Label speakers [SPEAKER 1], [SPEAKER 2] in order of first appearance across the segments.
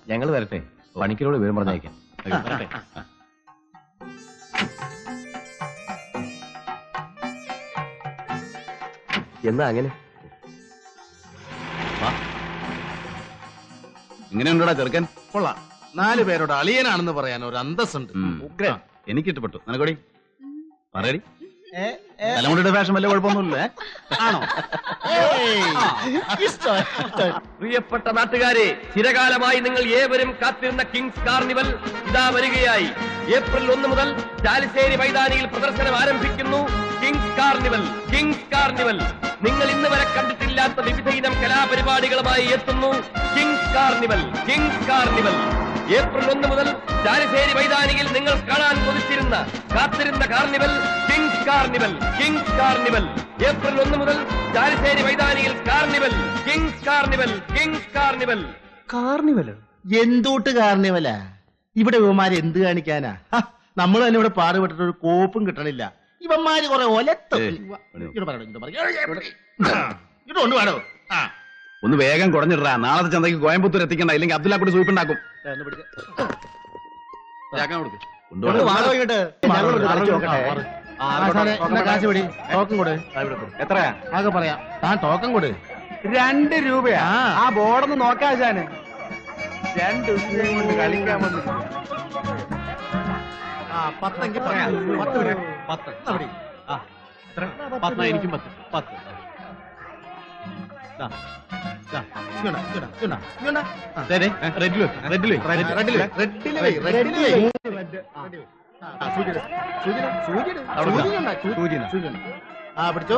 [SPEAKER 1] ഞങ്ങൾ വരട്ടെ, പണിക്കരോട് വിവരം പറഞ്ഞയക്കാം. എന്നാ അങ്ങനെ
[SPEAKER 2] ഇങ്ങനെയുണ്ടോടാ ചെറുക്കൻ?
[SPEAKER 3] കൊള്ളാം. 4 പേരോട് അളിയനാണെന്ന് പറയാൻ ഒരു അന്തസ്സുണ്ട്.
[SPEAKER 2] ഉഗ്രൻ. എനിക്ക് ഇഷ്ടപ്പെട്ടു. നിനക്കോടി പറയടി. തലമുടിയുടെ ഫാഷൻ വല്ല കുഴപ്പമൊന്നുമില്ലേ? ആണോ?
[SPEAKER 1] പ്രിയപ്പെട്ട നാട്ടുകാരെ, ചിരകാലമായി നിങ്ങൾ ഏവരും കാത്തിരുന്ന കിങ്സ് കാർണിവൽ ഇതാ വരികയായി. ഏപ്രിൽ 1 മുതൽ ചാലിശ്ശേരി മൈതാനിയിൽ പ്രദർശനം ആരംഭിക്കുന്നു. Kings carnival, kings carnival. നിങ്ങൾ ഇന്ന് വരെ കണ്ടിട്ടില്ലാത്ത വിവിധ ഇനം കലാപരിപാടികളുമായി എത്തുന്നു kings carnival, kings carnival. April 1 മുതൽ ചാലിശ്ശേരി മൈതാനിയിൽ നിങ്ങൾ കാണാൻ കൊതിച്ചിരുന്ന കാത്തിരുന്ന carnival kings carnival, kings carnival. April 1 മുതൽ ചാലിശ്ശേരി മൈതാനിയിൽ carnival, kings carnival, kings carnival.
[SPEAKER 3] കാർണിവലോ? എന്തോട്ട് കാർണിവലാ? ഇവിടെ ഇവന്മാര് എന്ത് കാണിക്കാനാ? നമ്മൾ തന്നെ ഇവിടെ പാടുപെട്ടിട്ട് ഒരു കോപ്പും കിട്ടണില്ല. ഇവന്മാര് കുറെ ഒലത്തുണ്ടോ?
[SPEAKER 2] ഒന്ന് വേഗം കുറഞ്ഞിട്ടാ. നാളത്തെ ചന്തയ്ക്ക് കോയമ്പത്തൂർ എത്തിക്കണ്ട, ഇല്ലെങ്കിൽ അബ്ദുല്ലാക്കുട്ടി സൂപ്പിണ്ടാക്കും.
[SPEAKER 3] എത്രയാ? ആകെ പറയാം. താൻ ടോക്കൺ കൊടു.
[SPEAKER 4] 2 രൂപയാ. ആ ബോർഡൊന്ന് നോക്കാശാന്. 2 ദിവസം കൊണ്ട് കളിക്കാൻ വന്നു.
[SPEAKER 3] 10 പറയാം. 10
[SPEAKER 2] എനിക്കും 10.
[SPEAKER 3] പിടിച്ചോ.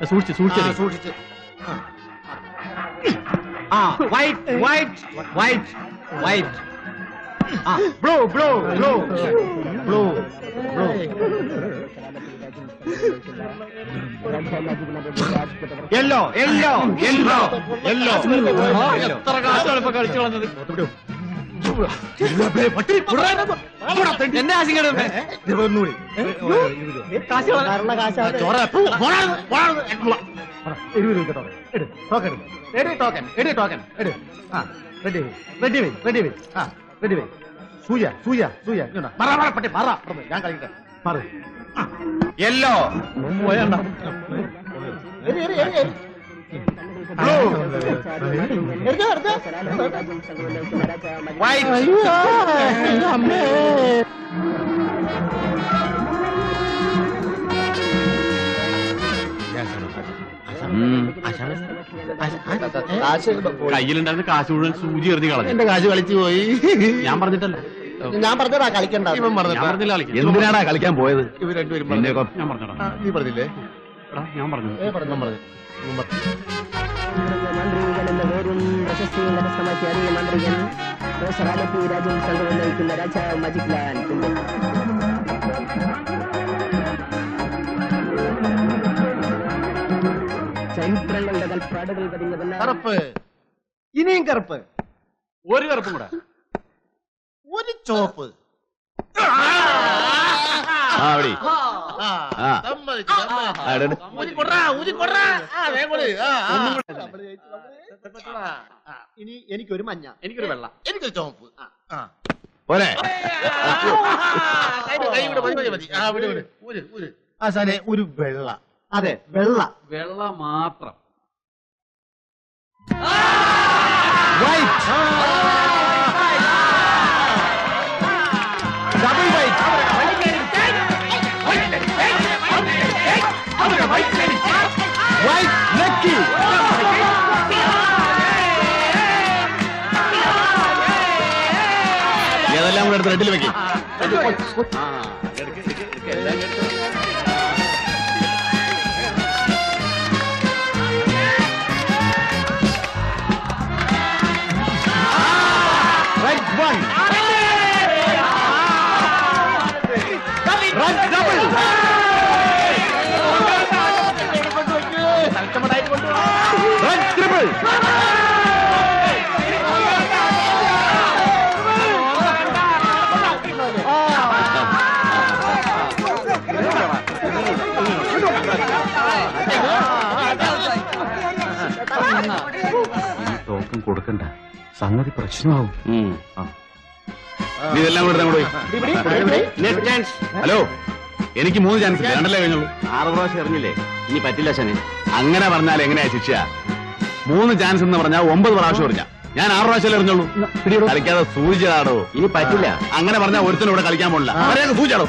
[SPEAKER 3] സൂക്ഷിച്ച്.
[SPEAKER 4] വൈറ്റ്. ബ്ലൂ. യെല്ലോ.
[SPEAKER 1] എത്ര കാശാണ് ഇപ്പൊ കളിച്ചു കളഞ്ഞത്? എന്റെ
[SPEAKER 3] ഞാൻ കളിക്കട്ടെ.
[SPEAKER 4] യെല്ലോ.
[SPEAKER 2] കയ്യിലുണ്ടായിരുന്ന കാശ് മുഴുവൻ സൂചി എറിഞ്ഞ് കളഞ്ഞു.
[SPEAKER 3] എന്റെ കാശ് കളിച്ചു പോയി.
[SPEAKER 2] ഞാൻ പറഞ്ഞിട്ടല്ലോ.
[SPEAKER 3] ഞാൻ പറഞ്ഞതാ കളിക്കണ്ട. ഇവൻ
[SPEAKER 2] പറഞ്ഞില്ല. എന്തിനാടാ കളിക്കാൻ പോയത്?
[SPEAKER 3] ഇവർ രണ്ടുപേരും
[SPEAKER 2] ഞാൻ പറഞ്ഞടാ.
[SPEAKER 3] നീ പറഞ്ഞില്ലേ?
[SPEAKER 2] ഞാൻ പറഞ്ഞു.
[SPEAKER 5] പേരും പ്രശസ്തിയും കരസ്ഥമാക്കിയ അറിയ മാന്ത്രികൻ ആലപ്പി രാജ്യം സംഘം നയിക്കുന്ന രാജാവ് മജിക് ലാൻഡ്. ചരിത്രങ്ങളുടെ കൽപ്പാടുകൾ പതിഞ്ഞ
[SPEAKER 3] കറുപ്പ്.
[SPEAKER 4] ഇനിയും കറുപ്പ്.
[SPEAKER 2] ഒരു കറുപ്പും കൂടെ.
[SPEAKER 3] ഒരു ചോപ്പ്. ഇനി എനിക്കൊരു മഞ്ഞ,
[SPEAKER 4] എനിക്കൊരു വെള്ള,
[SPEAKER 3] എനിക്കൊരു ചോപ്പ്.
[SPEAKER 2] പോരെ?
[SPEAKER 3] ആശാനെ ഒരു വെള്ള. അതെ, വെള്ള.
[SPEAKER 2] വെള്ള മാത്രം.
[SPEAKER 3] Double white. White lucky.
[SPEAKER 2] ഏതെല്ലാം കൂടെ എടുത്ത് റെഡിൽ വെക്കും.
[SPEAKER 3] Red one. Red double. Red triple.
[SPEAKER 2] Token കൊടുക്കണ്ട. സംഗതി പ്രശ്നമാവും. നീ ഇതെല്ലാം കൂടെ അങ്ങോട്ട് പോയി. ഹലോ, എനിക്ക് 3 ചാൻസ് രണ്ടല്ലേ കഴിഞ്ഞുള്ളൂ.
[SPEAKER 4] 6 പ്രാവശ്യം എറിഞ്ഞില്ലേ, ഇനി പറ്റില്ല ശനി.
[SPEAKER 2] അങ്ങനെ പറഞ്ഞാൽ എങ്ങനെയാ ശിക്ഷ? 3 ചാൻസ് എന്ന് പറഞ്ഞാൽ 9 പ്രാവശ്യം എറിഞ്ഞ ഞാൻ 6 പ്രാവശ്യം എറിഞ്ഞുള്ളൂ. കളിക്കാതെ സൂചിച്ചാടോ.
[SPEAKER 4] ഇനി പറ്റില്ല.
[SPEAKER 2] അങ്ങനെ പറഞ്ഞാൽ ഒരുത്തനും ഇവിടെ കളിക്കാൻ പോണില്ല. സൂചിച്ചാടോ.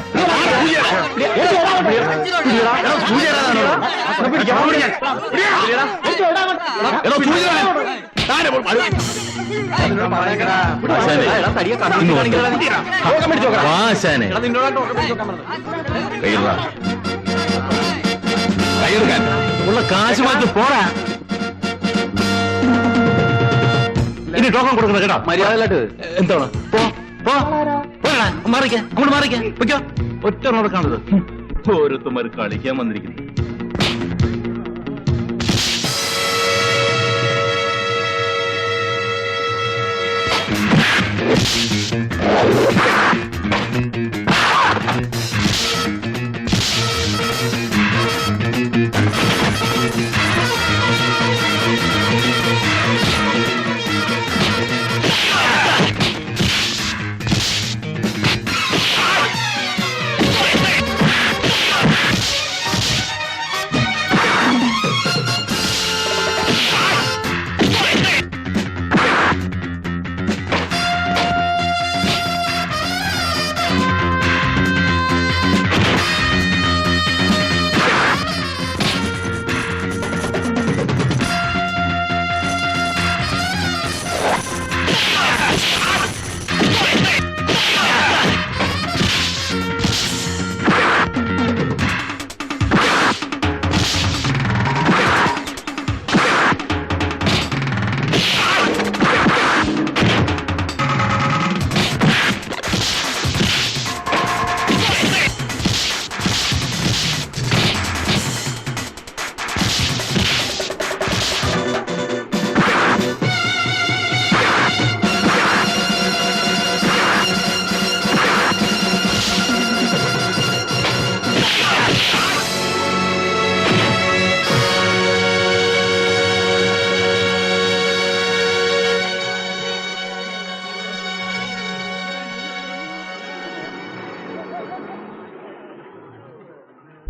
[SPEAKER 2] കൈയെടുക്കാൻ ഉള്ള കാശ് മാറ്റി പോരാ. ഇനി ടോക്കൺ കൊടുക്കണം കേട്ടോ.
[SPEAKER 4] മര്യാദയിലായിട്ട്
[SPEAKER 2] എന്താണ്? മാറിക്കോ, അങ്ങോട്ട് മാറിക്കോ, വെക്കോ. ഒറ്റ കാണുന്നത് ഓരോരുത്തന്മാർ കളിക്കാൻ വന്നിരിക്കുന്നു.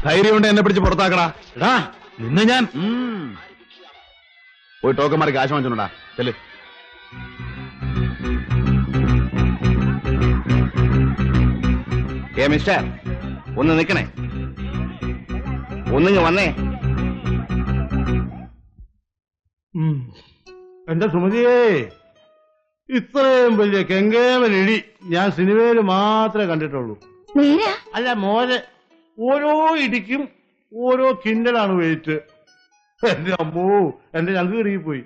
[SPEAKER 2] ധൈര്യം കൊണ്ട് എന്നെ പിടിച്ച് പുറത്താക്കടാ. എടാ നിന്ന് ഞാൻ പോയി ടോക്കന്മാർ കാശ് വാങ്ങിച്ചോണ്ടാ. ചെല്.
[SPEAKER 4] മിസ്റ്റർ, ഒന്ന് നിക്കണേ, ഒന്നിങ്ങ് വന്നേ.
[SPEAKER 3] എന്റെ സുമതിയേ, ഇത്രയും വലിയ കെങ്കേമനിടി ഞാൻ സിനിമയിൽ മാത്രമേ കണ്ടിട്ടുള്ളൂ. അല്ല മോനെ, ഓരോ ഇടിക്കും ഓരോ കിണ്ടലാണ് വെയിറ്റ്. എന്റെ അമ്മോ, എന്റെ ഞങ്ങൾക്ക് ഇറങ്ങിപ്പോയി.